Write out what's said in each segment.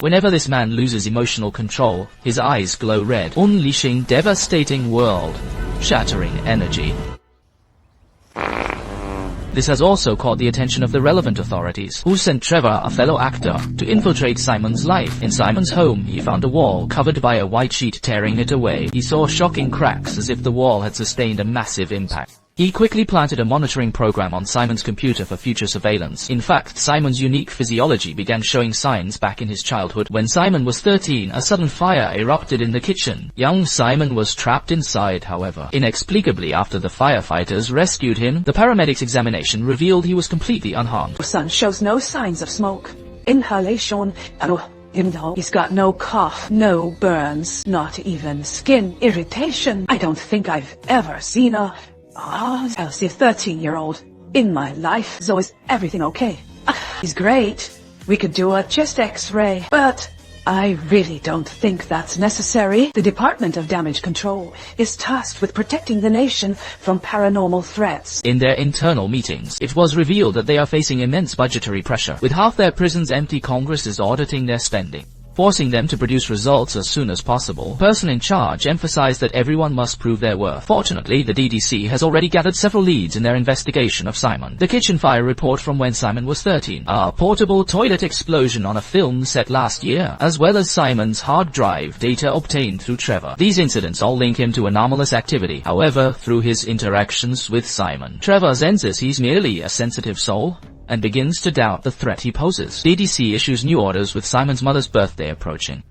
Whenever this man loses emotional control, his eyes glow red, unleashing devastating world-shattering energy. This has also caught the attention of the relevant authorities, who sent Trevor, a fellow actor, to infiltrate Simon's life. In Simon's home, he found a wall covered by a white sheet tearing it away. He saw shocking cracks as if the wall had sustained a massive impact. He quickly planted a monitoring program on Simon's computer for future surveillance. In fact, Simon's unique physiology began showing signs back in his childhood. When Simon was 13, a sudden fire erupted in the kitchen. Young Simon was trapped inside, however. Inexplicably, after the firefighters rescued him, the paramedics' examination revealed he was completely unharmed. Your son shows no signs of smoke, inhalation, he's got no cough, no burns, not even skin irritation. I don't think I've ever seen a healthy 13-year-old in my life. So is everything okay? He's great. We could do a chest x-ray, but I really don't think that's necessary. The Department of Damage Control is tasked with protecting the nation from paranormal threats. In their internal meetings, it was revealed that they are facing immense budgetary pressure. With half their prisons empty, Congress is auditing their spending, forcing them to produce results as soon as possible. The person in charge emphasized that everyone must prove their worth. Fortunately, the DDC has already gathered several leads in their investigation of Simon. The kitchen fire report from when Simon was 13, a portable toilet explosion on a film set last year, as well as Simon's hard drive data obtained through Trevor. These incidents all link him to anomalous activity. However, through his interactions with Simon, Trevor senses he's merely a sensitive soul and begins to doubt the threat he poses. DDC issues new orders with Simon's mother's birthday approaching.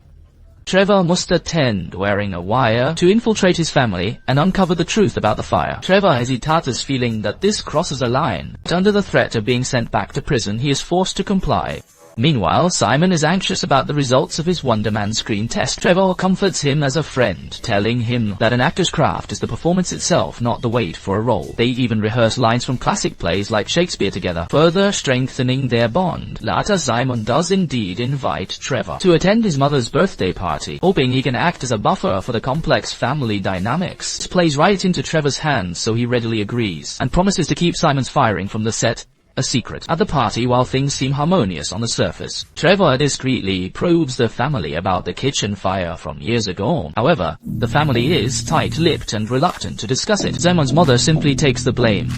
Trevor must attend, wearing a wire, to infiltrate his family and uncover the truth about the fire. Trevor hesitates, feeling that this crosses a line, but under the threat of being sent back to prison, he is forced to comply. Meanwhile, Simon is anxious about the results of his Wonder Man screen test. Trevor comforts him as a friend, telling him that an actor's craft is the performance itself, not the wait for a role. They even rehearse lines from classic plays like Shakespeare together, further strengthening their bond. Later, Simon does indeed invite Trevor to attend his mother's birthday party, hoping he can act as a buffer for the complex family dynamics. This plays right into Trevor's hands, so he readily agrees, and promises to keep Simon's firing from the set a secret. At the party, while things seem harmonious on the surface, Trevor discreetly probes the family about the kitchen fire from years ago. However, the family is tight-lipped and reluctant to discuss it. Simon's mother simply takes the blame,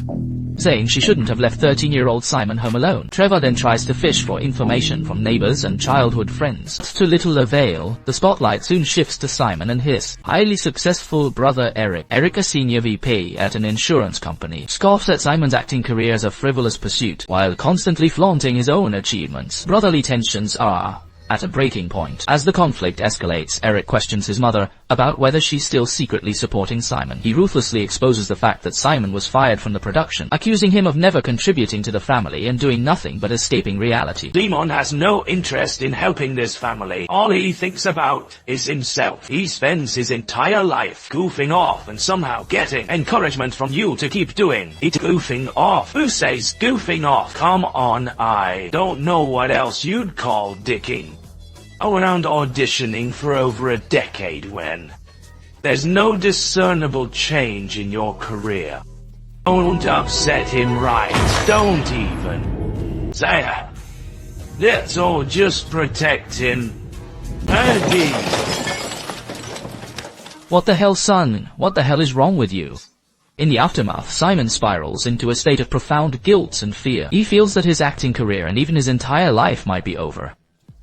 saying she shouldn't have left 13-year-old Simon home alone. Trevor then tries to fish for information from neighbors and childhood friends. To little avail, the spotlight soon shifts to Simon and his highly successful brother Eric. Eric, a senior VP at an insurance company, scoffs at Simon's acting career as a frivolous pursuit, while constantly flaunting his own achievements. Brotherly tensions are at a breaking point. As the conflict escalates, Eric questions his mother about whether she's still secretly supporting Simon. He ruthlessly exposes the fact that Simon was fired from the production, accusing him of never contributing to the family and doing nothing but escaping reality. Simon has no interest in helping this family. All he thinks about is himself. He spends his entire life goofing off and somehow getting encouragement from you to keep doing it. Goofing off? Who says goofing off? Come on, I don't know what else you'd call dicking around auditioning for over a decade when there's no discernible change in your career. Don't upset him, right? Don't even say it. Let's all just protect him. Adhere. What the hell, son? What the hell is wrong with you? In the aftermath, Simon spirals into a state of profound guilt and fear. He feels that his acting career and even his entire life might be over.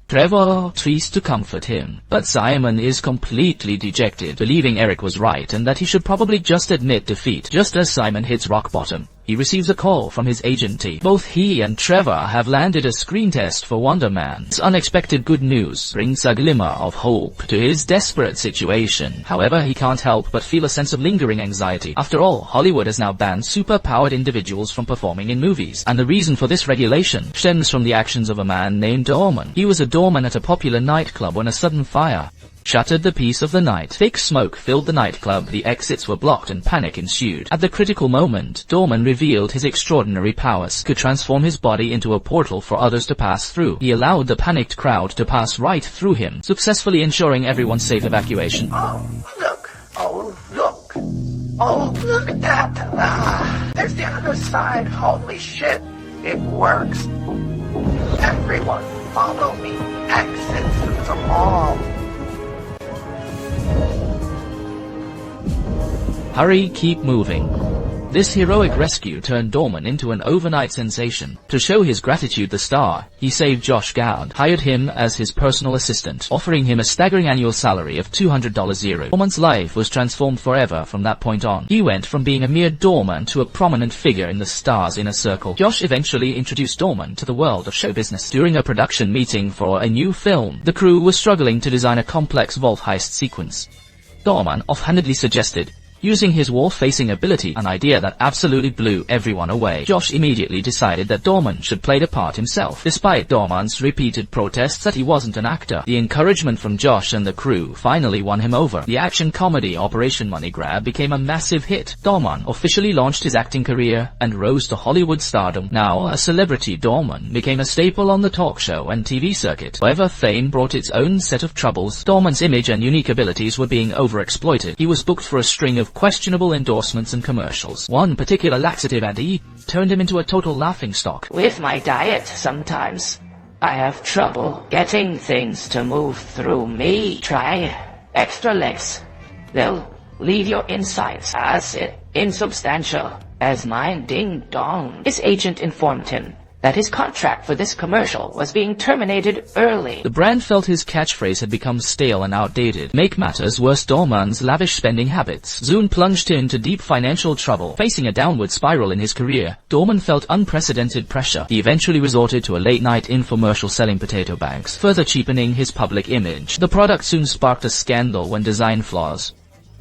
Trevor tries to comfort him, but Simon is completely dejected, believing Eric was right and that he should probably just admit defeat. Just as Simon hits rock bottom, he receives a call from his agent. Both he and Trevor have landed a screen test for Wonder Man. This unexpected good news brings a glimmer of hope to his desperate situation. However, he can't help but feel a sense of lingering anxiety. After all, Hollywood has now banned super-powered individuals from performing in movies, and the reason for this regulation stems from the actions of a man named Dorman. He was a doorman at a popular nightclub when a sudden fire shuttered the peace of the night. Thick smoke filled the nightclub, the exits were blocked, and panic ensued. At the critical moment, Dorman revealed his extraordinary powers. He could transform his body into a portal for others to pass through. He allowed the panicked crowd to pass right through him, successfully ensuring everyone's safe evacuation. Oh, look! Oh, look! Oh, look at that! There's the other side! Holy shit! It works! Everyone, follow me. Access to the mall. Hurry, keep moving. This heroic rescue turned Dorman into an overnight sensation. To show his gratitude, the star, he saved Josh Gad, hired him as his personal assistant, offering him a staggering annual salary of $200. Dorman's life was transformed forever from that point on. He went from being a mere doorman to a prominent figure in the star's inner circle. Josh eventually introduced Dorman to the world of show business. During a production meeting for a new film, the crew was struggling to design a complex vault heist sequence. Dorman offhandedly suggested, using his wall-facing ability, an idea that absolutely blew everyone away. Josh immediately decided that Dorman should play the part himself. Despite Dorman's repeated protests that he wasn't an actor, the encouragement from Josh and the crew finally won him over. The action comedy Operation Money Grab became a massive hit. Dorman officially launched his acting career and rose to Hollywood stardom. Now a celebrity, Dorman became a staple on the talk show and TV circuit. However, fame brought its own set of troubles. Dorman's image and unique abilities were being overexploited. He was booked for a string of questionable endorsements and commercials. One particular laxative adhere turned him into a total laughingstock. With my diet, sometimes I have trouble getting things to move through me. Try extra legs. They'll leave your insides as insubstantial as mine. Ding dong. His agent informed him that his contract for this commercial was being terminated early. The brand felt his catchphrase had become stale and outdated. Make matters worse, Dorman's lavish spending habits soon plunged him into deep financial trouble. Facing a downward spiral in his career, Dorman felt unprecedented pressure. He eventually resorted to a late-night infomercial selling potato bags, further cheapening his public image. The product soon sparked a scandal when design flaws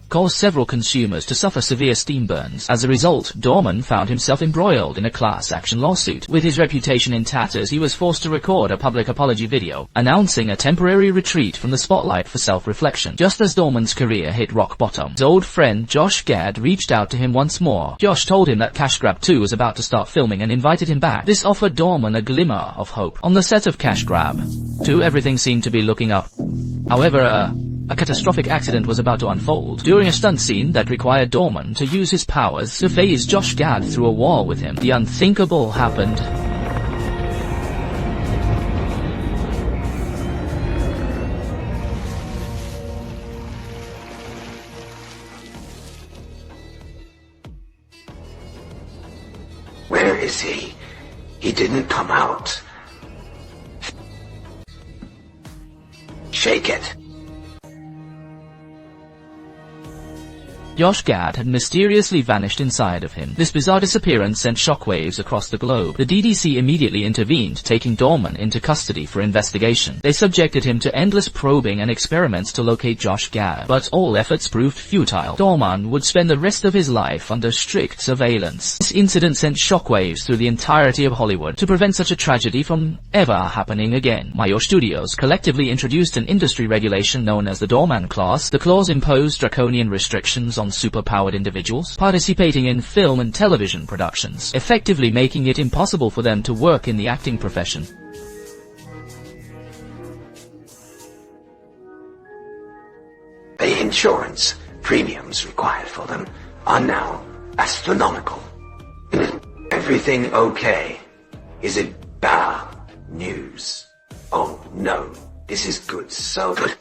caused several consumers to suffer severe steam burns. As a result, Dorman found himself embroiled in a class action lawsuit. With his reputation in tatters, he was forced to record a public apology video, announcing a temporary retreat from the spotlight for self-reflection. Just as Dorman's career hit rock bottom, his old friend Josh Gad reached out to him once more. Josh told him that Cash Grab 2 was about to start filming and invited him back. This offered Dorman a glimmer of hope. On the set of Cash Grab 2, everything seemed to be looking up. However, a catastrophic accident was about to unfold. During a stunt scene that required Dorman to use his powers to phase Josh Gad through a wall with him, the unthinkable happened. Where is he? He didn't come out. Shake it. Josh Gad had mysteriously vanished inside of him. This bizarre disappearance sent shockwaves across the globe. The DDC immediately intervened, taking Dorman into custody for investigation. They subjected him to endless probing and experiments to locate Josh Gad, but all efforts proved futile. Dorman would spend the rest of his life under strict surveillance. This incident sent shockwaves through the entirety of Hollywood. To prevent such a tragedy from ever happening again, Mayo Studios collectively introduced an industry regulation known as the Doorman Clause. The clause imposed draconian restrictions on superpowered individuals participating in film and television productions, effectively making it impossible for them to work in the acting profession. The insurance premiums required for them are now astronomical. Everything okay? Is it bad news? Oh no, this is good, so good.